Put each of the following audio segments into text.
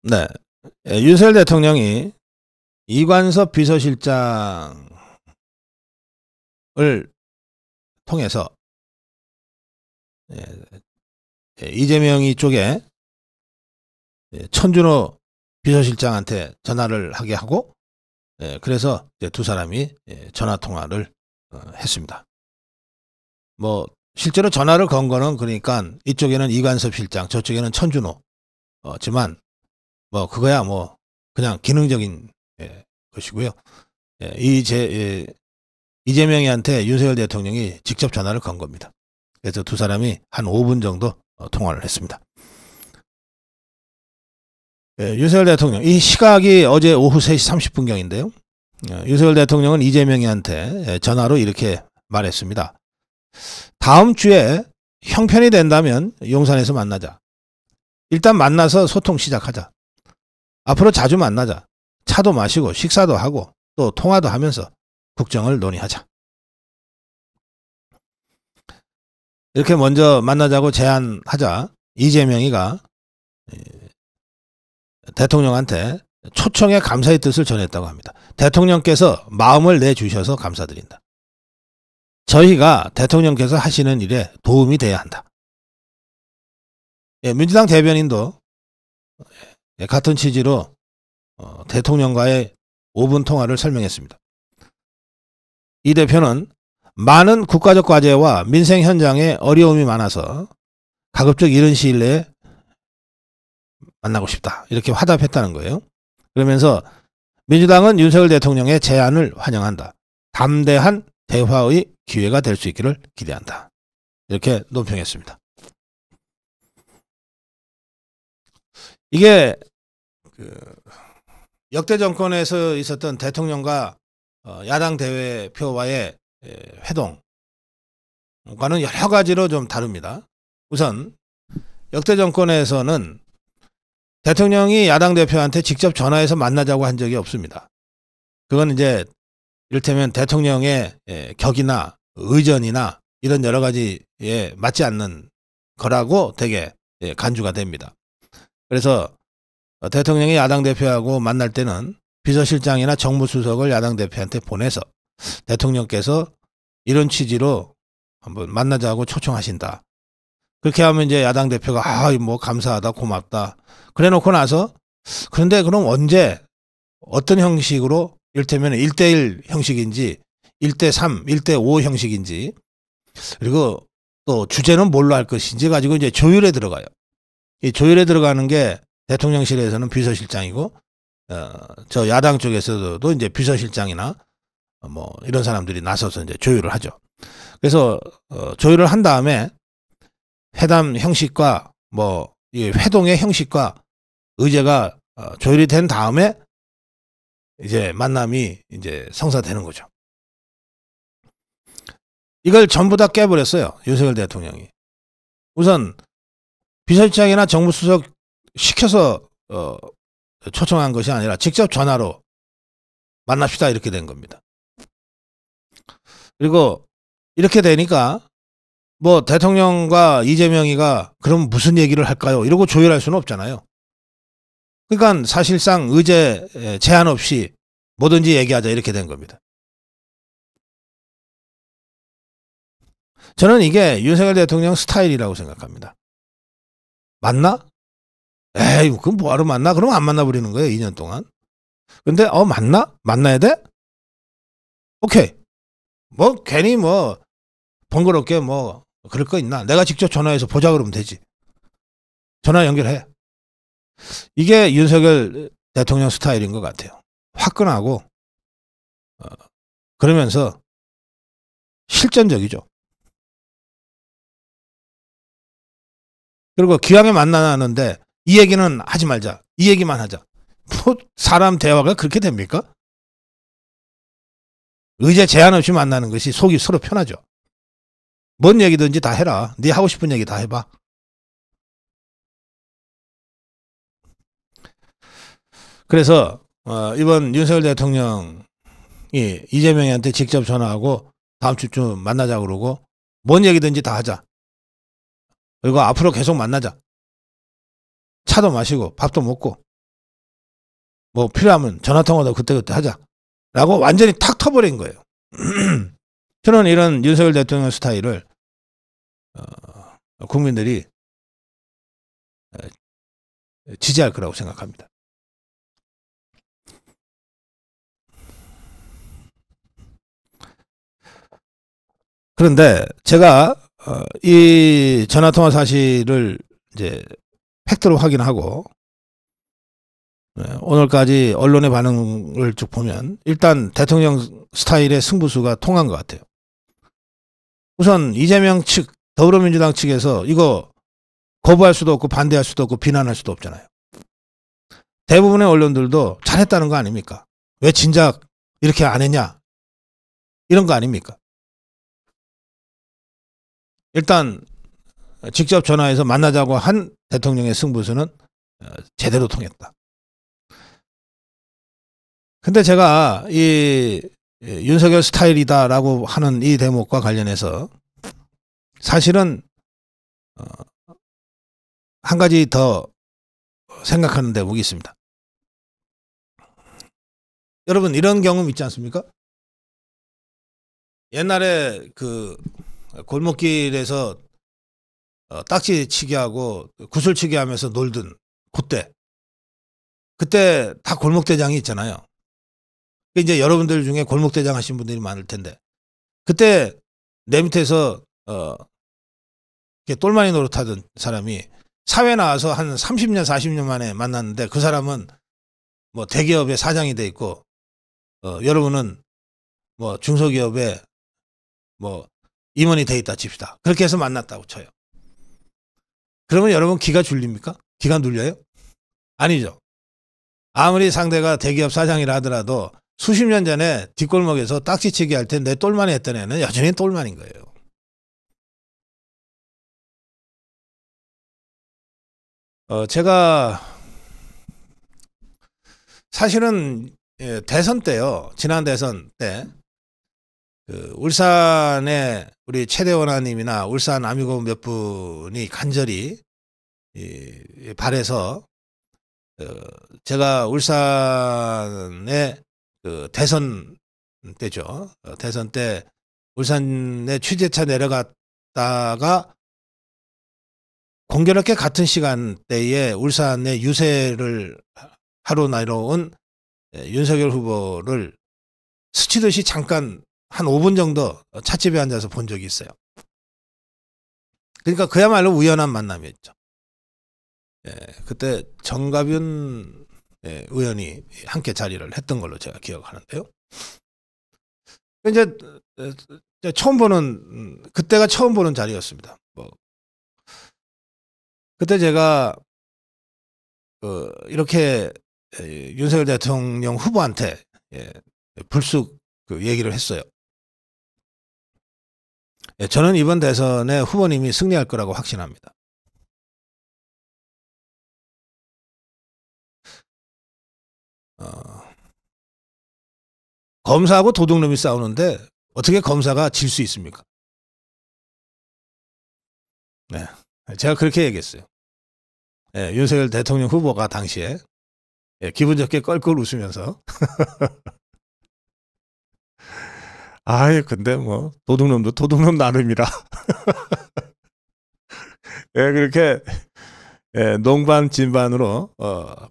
네. 윤석열 대통령이 이관섭 비서실장을 통해서 예, 이재명이 쪽에 천준호 비서실장한테 전화를 하게 하고, 그래서 이제 두 사람이 전화 통화를 했습니다. 뭐 실제로 전화를 건 거는 그러니까 이쪽에는 이관섭 실장, 저쪽에는 천준호지만 뭐 그거야 뭐 그냥 기능적인 것이고요. 이재명이한테 윤석열 대통령이 직접 전화를 건 겁니다. 그래서 두 사람이 한 5분 정도 통화를 했습니다. 윤석열 대통령, 이 시각이 어제 오후 3시 30분경인데요. 윤석열 대통령은 이재명이한테 전화로 이렇게 말했습니다. 다음 주에 형편이 된다면 용산에서 만나자. 일단 만나서 소통 시작하자. 앞으로 자주 만나자. 차도 마시고 식사도 하고 또 통화도 하면서 국정을 논의하자. 이렇게 먼저 만나자고 제안하자 이재명이가 대통령한테 초청에 감사의 뜻을 전했다고 합니다. 대통령께서 마음을 내주셔서 감사드린다. 저희가 대통령께서 하시는 일에 도움이 돼야 한다. 민주당 대변인도 같은 취지로 대통령과의 5분 통화를 설명했습니다. 이 대표는 많은 국가적 과제와 민생 현장에 어려움이 많아서 가급적 이른 시일 내에 만나고 싶다. 이렇게 화답했다는 거예요. 그러면서 민주당은 윤석열 대통령의 제안을 환영한다. 담대한 대화의 기회가 될 수 있기를 기대한다. 이렇게 논평했습니다. 이게 역대 정권에서 있었던 대통령과 야당 대표와의 회동과는 여러 가지로 좀 다릅니다. 우선 역대 정권에서는 대통령이 야당 대표한테 직접 전화해서 만나자고 한 적이 없습니다. 그건 이제 이를테면 대통령의 격이나 의전이나 이런 여러 가지에 맞지 않는 거라고 되게 간주가 됩니다. 그래서 대통령이 야당 대표하고 만날 때는 비서실장이나 정무수석을 야당 대표한테 보내서 대통령께서 이런 취지로 한번 만나자고 초청하신다. 그렇게 하면 이제 야당 대표가 뭐 감사하다, 고맙다. 그래 놓고 나서 그런데 그럼 언제 어떤 형식으로 이를테면 1대1 형식인지 1대3, 1대5 형식인지 그리고 또 주제는 뭘로 할 것인지 가지고 이제 조율에 들어가요. 이 조율에 들어가는 게 대통령실에서는 비서실장이고 저 야당 쪽에서도 이제 비서실장이나 뭐 이런 사람들이 나서서 이제 조율을 하죠. 그래서 조율을 한 다음에 회담 형식과 뭐 이 회동의 형식과 의제가 조율이 된 다음에 이제 만남이 이제 성사되는 거죠. 이걸 전부 다 깨버렸어요. 윤석열 대통령이. 우선 비서실장이나 정무수석 시켜서 초청한 것이 아니라 직접 전화로 만납시다 이렇게 된 겁니다. 그리고 이렇게 되니까 뭐 대통령과 이재명이가 그럼 무슨 얘기를 할까요? 이러고 조율할 수는 없잖아요. 그러니까 사실상 의제 제한 없이 뭐든지 얘기하자 이렇게 된 겁니다. 저는 이게 윤석열 대통령 스타일이라고 생각합니다. 맞나? 에이, 그럼 뭐하러 만나? 그럼 안 만나버리는 거예요, 2년 동안. 근데 맞나? 만나야 돼? 오케이. 뭐 괜히 뭐 번거롭게 뭐 그럴 거 있나? 내가 직접 전화해서 보자 그러면 되지. 전화 연결해. 이게 윤석열 대통령 스타일인 것 같아요. 화끈하고 그러면서 실전적이죠. 그리고 기왕에 만나는데 이 얘기는 하지 말자. 이 얘기만 하자. 뭐 사람 대화가 그렇게 됩니까? 의제 제한 없이 만나는 것이 속이 서로 편하죠. 뭔 얘기든지 다 해라. 네 하고 싶은 얘기 다 해봐. 그래서 이번 윤석열 대통령이 이재명한테 직접 전화하고 다음 주쯤 만나자 그러고 뭔 얘기든지 다 하자. 그리고 앞으로 계속 만나자. 차도 마시고 밥도 먹고 뭐 필요하면 전화통화도 그때그때 하자라고 완전히 탁 터버린 거예요. 저는 이런 윤석열 대통령 스타일을 국민들이 지지할 거라고 생각합니다. 그런데 제가 이 전화통화 사실을 이제 팩트로 확인하고 오늘까지 언론의 반응을 쭉 보면 일단 대통령 스타일의 승부수가 통한 것 같아요. 우선 이재명 측, 더불어민주당 측에서 이거 거부할 수도 없고 반대할 수도 없고 비난할 수도 없잖아요. 대부분의 언론들도 잘했다는 거 아닙니까? 왜 진작 이렇게 안 했냐? 이런 거 아닙니까? 일단 직접 전화해서 만나자고 한 대통령의 승부수는 제대로 통했다. 근데 제가 이 윤석열 스타일이다라고 하는 이 대목과 관련해서 사실은 한 가지 더 생각하는 대목이 있습니다. 여러분 이런 경험 있지 않습니까? 옛날에 그 골목길에서 딱지치기 하고 구슬치기 하면서 놀던 그때 다 골목대장이 있잖아요. 이제 여러분들 중에 골목대장 하신 분들이 많을 텐데 그때 내 밑에서 똘마니 노릇하던 사람이 사회 나와서 한 30년 40년 만에 만났는데 그 사람은 뭐 대기업의 사장이 돼 있고 여러분은 뭐 중소기업에 뭐 임원이 돼 있다 칩시다. 그렇게 해서 만났다고 쳐요. 그러면 여러분 기가 눌립니까? 기가 눌려요? 아니죠. 아무리 상대가 대기업 사장이라 하더라도 수십 년 전에 뒷골목에서 딱지치기 할 때 내 똘마니 했던 애는 여전히 똘마니인 거예요. 제가 사실은 대선 때요. 지난 대선 때 그 울산에 우리 최대원아님이나 울산 아미고 몇 분이 간절히 발해서 제가 울산에 그 대선 때죠. 대선 때 울산에 취재차 내려갔다가 공교롭게 같은 시간대에 울산에 유세를 하러 내려온 윤석열 후보를 스치듯이 잠깐 한 5분 정도 찻집에 앉아서 본 적이 있어요. 그러니까 그야말로 우연한 만남이었죠. 그때 정가윤 의원이 함께 자리를 했던 걸로 제가 기억하는데요. 이제 그때가 처음 보는 자리였습니다. 그때 제가 이렇게 윤석열 대통령 후보한테 불쑥 그 얘기를 했어요. 저는 이번 대선에 후보님이 승리할 거라고 확신합니다. 검사하고 도둑놈이 싸우는데 어떻게 검사가 질 수 있습니까? 네, 제가 그렇게 얘기했어요. 윤석열 대통령 후보가 당시에 기분 좋게 껄껄 웃으면서 아이 근데 뭐 도둑놈도 도둑놈 나름이라 그렇게 농반 진반으로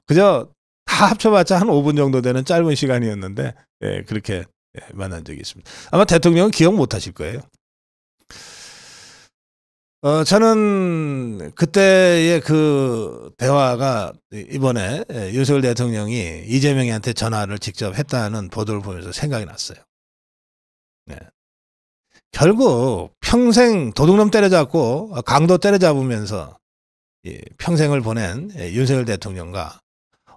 그저 다 합쳐봤자 한 5분 정도 되는 짧은 시간이었는데 그렇게 만난 적이 있습니다. 아마 대통령은 기억 못 하실 거예요. 저는 그때의 그 대화가 이번에 윤석열 대통령이 이재명한테 전화를 직접 했다는 보도를 보면서 생각이 났어요. 결국 평생 도둑놈 때려잡고 강도 때려잡으면서 평생을 보낸 윤석열 대통령과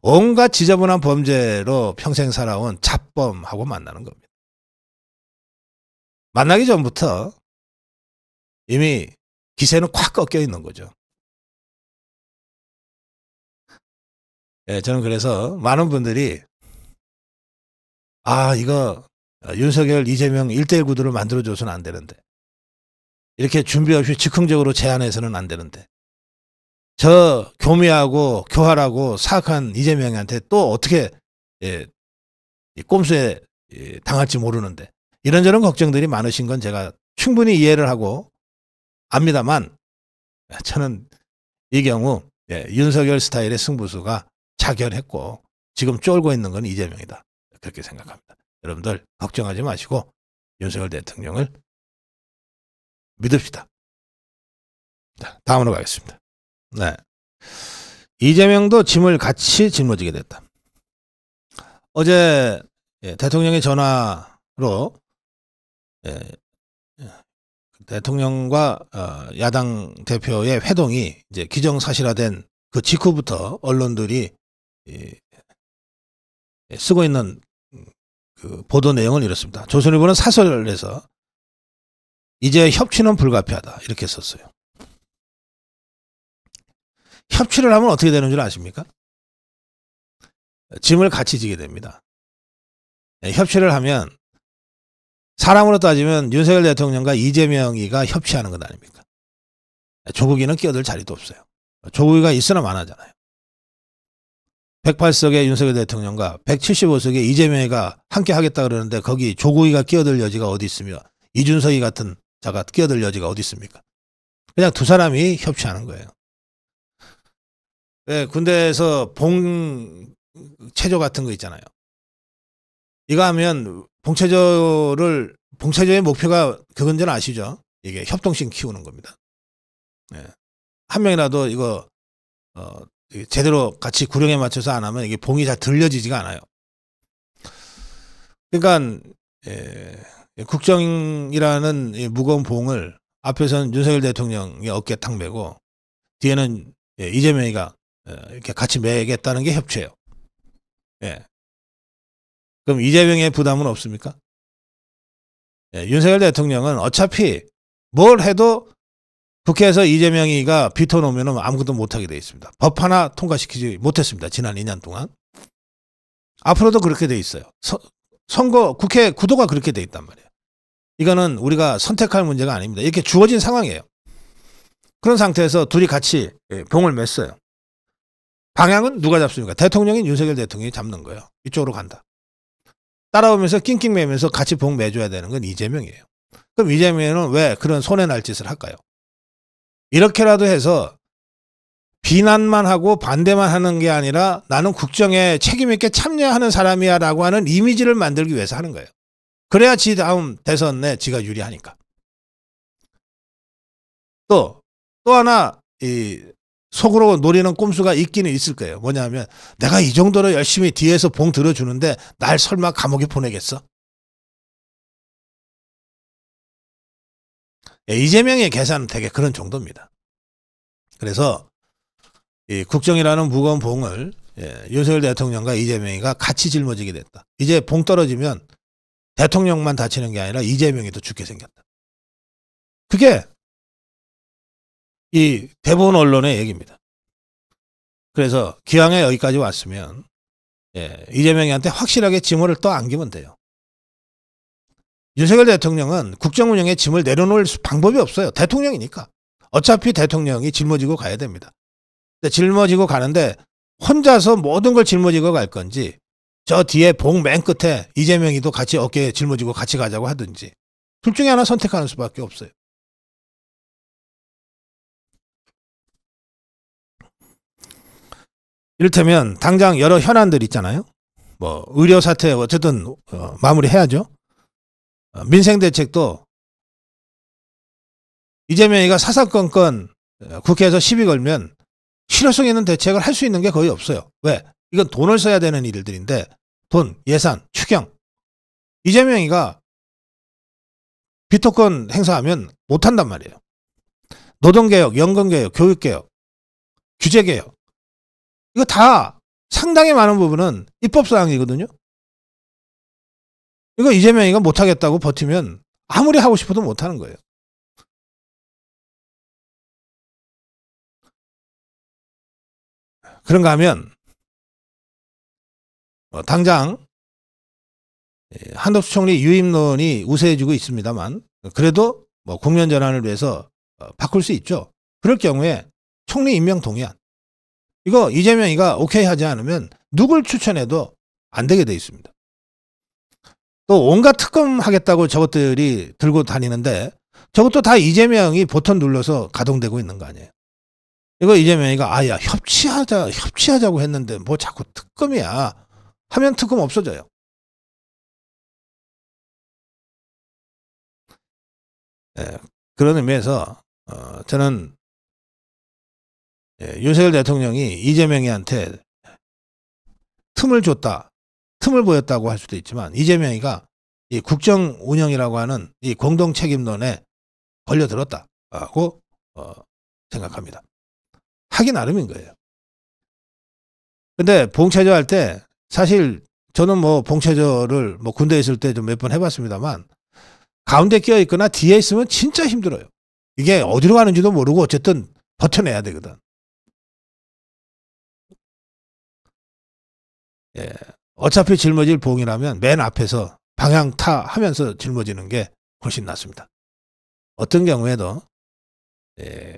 온갖 지저분한 범죄로 평생 살아온 잡범하고 만나는 겁니다. 만나기 전부터 이미 기세는 콱 꺾여 있는 거죠. 저는 그래서 많은 분들이 이거 윤석열, 이재명 1대1 구도를 만들어줘서는 안 되는데 이렇게 준비 없이 즉흥적으로 제안해서는 안 되는데 저 교미하고 교활하고 사악한 이재명한테 또 어떻게 예, 이 꼼수에 당할지 모르는데 이런저런 걱정들이 많으신 건 제가 충분히 이해를 하고 압니다만 저는 이 경우 윤석열 스타일의 승부수가 자결했고 지금 쫄고 있는 건 이재명이다. 그렇게 생각합니다. 여러분들 걱정하지 마시고 윤석열 대통령을 믿읍시다. 자, 다음으로 가겠습니다. 네. 이재명도 짐을 같이 짊어지게 됐다. 어제 대통령의 전화로 대통령과 야당 대표의 회동이 이제 기정사실화된 그 직후부터 언론들이 쓰고 있는 그 보도 내용은 이렇습니다. 조선일보는 사설에서 이제 협치는 불가피하다 이렇게 썼어요. 협치를 하면 어떻게 되는 줄 아십니까? 짐을 같이 지게 됩니다. 협치를 하면 사람으로 따지면 윤석열 대통령과 이재명이가 협치하는 것 아닙니까? 조국이는 끼어들 자리도 없어요. 조국이가 있으나 마나잖아요. 108석의 윤석열 대통령과 175석의 이재명이가 함께 하겠다 그러는데 거기 조국이가 끼어들 여지가 어디 있으며 이준석이 같은 자가 끼어들 여지가 어디 있습니까? 그냥 두 사람이 협치하는 거예요. 군대에서 봉체조 같은 거 있잖아요. 이거 하면 봉체조의 목표가 그건 줄 아시죠? 이게 협동심 키우는 겁니다. 한 명이라도 이거 제대로 같이 구령에 맞춰서 안 하면 이게 봉이 잘 들려지지가 않아요. 그러니까 국정이라는 무거운 봉을 앞에서는 윤석열 대통령이 어깨에 탁 메고 뒤에는 이재명이가 이렇게 같이 매겠다는 게 협치예요. 그럼 이재명의 부담은 없습니까? 윤석열 대통령은 어차피 뭘 해도 국회에서 이재명이가 비토 놓으면 아무것도 못하게 돼 있습니다. 법 하나 통과시키지 못했습니다. 지난 2년 동안. 앞으로도 그렇게 돼 있어요. 선거 국회 구도가 그렇게 돼 있단 말이에요. 이거는 우리가 선택할 문제가 아닙니다. 이렇게 주어진 상황이에요. 그런 상태에서 둘이 같이 봉을 맸어요. 방향은 누가 잡습니까? 대통령인 윤석열 대통령이 잡는 거예요. 이쪽으로 간다. 따라오면서 낑낑 매면서 같이 봉 매줘야 되는 건 이재명이에요. 그럼 이재명은 왜 그런 손해 날 짓을 할까요? 이렇게라도 해서 비난만 하고 반대만 하는 게 아니라 나는 국정에 책임 있게 참여하는 사람이야 라고 하는 이미지를 만들기 위해서 하는 거예요. 그래야 지 다음 대선에 지가 유리하니까. 또 하나 속으로 노리는 꼼수가 있기는 있을 거예요. 뭐냐면 내가 이 정도로 열심히 뒤에서 봉 들어주는데 날 설마 감옥에 보내겠어? 이재명의 계산은 되게 그런 정도입니다. 그래서 이 국정이라는 무거운 봉을 윤석열 대통령과 이재명이가 같이 짊어지게 됐다. 이제 봉 떨어지면 대통령만 다치는 게 아니라 이재명이도 죽게 생겼다. 그게 이 대부분 언론의 얘기입니다. 그래서 기왕에 여기까지 왔으면 이재명이한테 확실하게 짐을 또 안기면 돼요. 윤석열 대통령은 국정 운영에 짐을 내려놓을 방법이 없어요. 대통령이니까. 어차피 대통령이 짊어지고 가야 됩니다. 근데 짊어지고 가는데 혼자서 모든 걸 짊어지고 갈 건지 저 뒤에 봉 맨 끝에 이재명이도 같이 어깨에 짊어지고 같이 가자고 하든지 둘 중에 하나 선택하는 수밖에 없어요. 이를테면 당장 여러 현안들 있잖아요. 뭐 의료 사태 어쨌든 마무리해야죠. 민생대책도 이재명이가 사사건건 국회에서 시비 걸면 실효성 있는 대책을 할 수 있는 게 거의 없어요. 왜? 이건 돈을 써야 되는 일들인데 돈, 예산, 추경. 이재명이가 비토권 행사하면 못한단 말이에요. 노동개혁, 연금개혁, 교육개혁, 규제개혁. 이거 다 상당히 많은 부분은 입법사항이거든요. 이거 이재명이가 못하겠다고 버티면 아무리 하고 싶어도 못하는 거예요. 그런가 하면 당장 한덕수 총리 유임론이 우세해지고 있습니다만 그래도 뭐 국면 전환을 위해서 바꿀 수 있죠. 그럴 경우에 총리 임명 동의안 이거 이재명이가 오케이 하지 않으면 누굴 추천해도 안 되게 돼 있습니다. 또 온갖 특검 하겠다고 저것들이 들고 다니는데 저것도 다 이재명이 버튼 눌러서 가동되고 있는 거 아니에요. 이거 이재명이가 아야 협치하자고 했는데 뭐 자꾸 특검이야 하면 특검 없어져요. 예, 그런 의미에서 저는 윤석열 대통령이 이재명이한테 틈을 줬다, 틈을 보였다고 할 수도 있지만 이재명이가 이 국정 운영이라고 하는 이 공동 책임론에 걸려들었다고 생각합니다. 하기 나름인 거예요. 근데 봉체조 할 때 사실 저는 뭐 봉체조를 뭐 군대에 있을 때 좀 몇 번 해봤습니다만 가운데 끼어 있거나 뒤에 있으면 진짜 힘들어요. 이게 어디로 가는지도 모르고 어쨌든 버텨내야 되거든. 예. 어차피 짊어질 봉이라면 맨 앞에서 방향 타 하면서 짊어지는 게 훨씬 낫습니다. 어떤 경우에도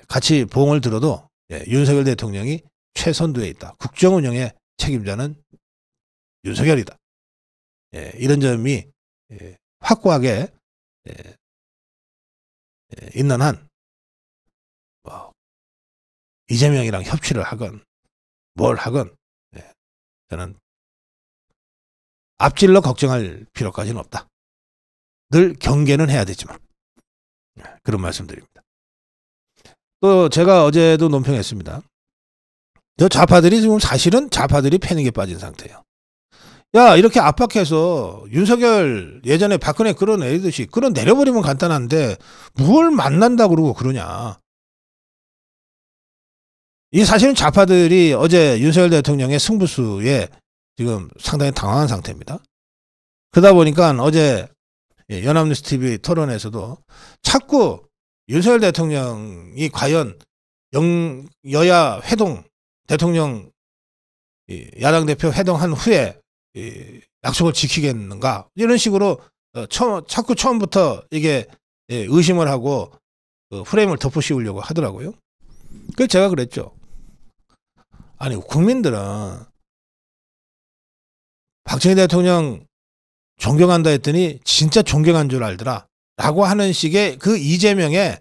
같이 봉을 들어도 윤석열 대통령이 최선두에 있다. 국정 운영의 책임자는 윤석열이다. 이런 점이 확고하게 있는 한 뭐 이재명이랑 협치를 하건 뭘 하건 저는 앞질러 걱정할 필요까지는 없다. 늘 경계는 해야 되지만 그런 말씀드립니다. 또 제가 어제도 논평했습니다. 저 좌파들이 지금 사실은 좌파들이 패닉에 빠진 상태예요. 야 이렇게 압박해서 윤석열 예전에 박근혜 끌어내리듯이 끌어내려버리면 간단한데 뭘 만난다 그러고 그러냐. 이 사실은 좌파들이 어제 윤석열 대통령의 승부수에 지금 상당히 당황한 상태입니다. 그러다 보니까 어제 연합뉴스 TV 토론에서도 자꾸 윤석열 대통령이 과연 여야 회동 대통령 야당 대표 회동한 후에 약속을 지키겠는가 이런 식으로 자꾸 처음부터 이게 의심을 하고 프레임을 덮어씌우려고 하더라고요. 그래서 제가 그랬죠. 아니 국민들은 박정희 대통령 존경한다 했더니 진짜 존경한 줄 알더라 라고 하는 식의 그 이재명의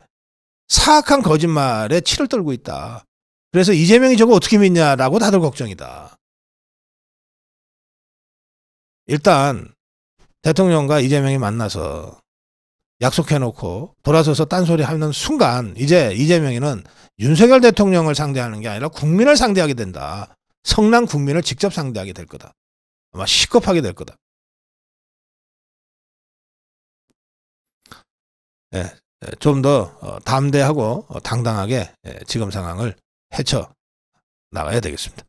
사악한 거짓말에 치를 떨고 있다. 그래서 이재명이 저거 어떻게 믿냐라고 다들 걱정이다. 일단 대통령과 이재명이 만나서 약속해놓고 돌아서서 딴소리 하는 순간 이제 이재명이는 윤석열 대통령을 상대하는 게 아니라 국민을 상대하게 된다. 성난 국민을 직접 상대하게 될 거다. 아마 시겁하게 될 거다. 좀 더 담대하고 당당하게 지금 상황을 헤쳐 나가야 되겠습니다.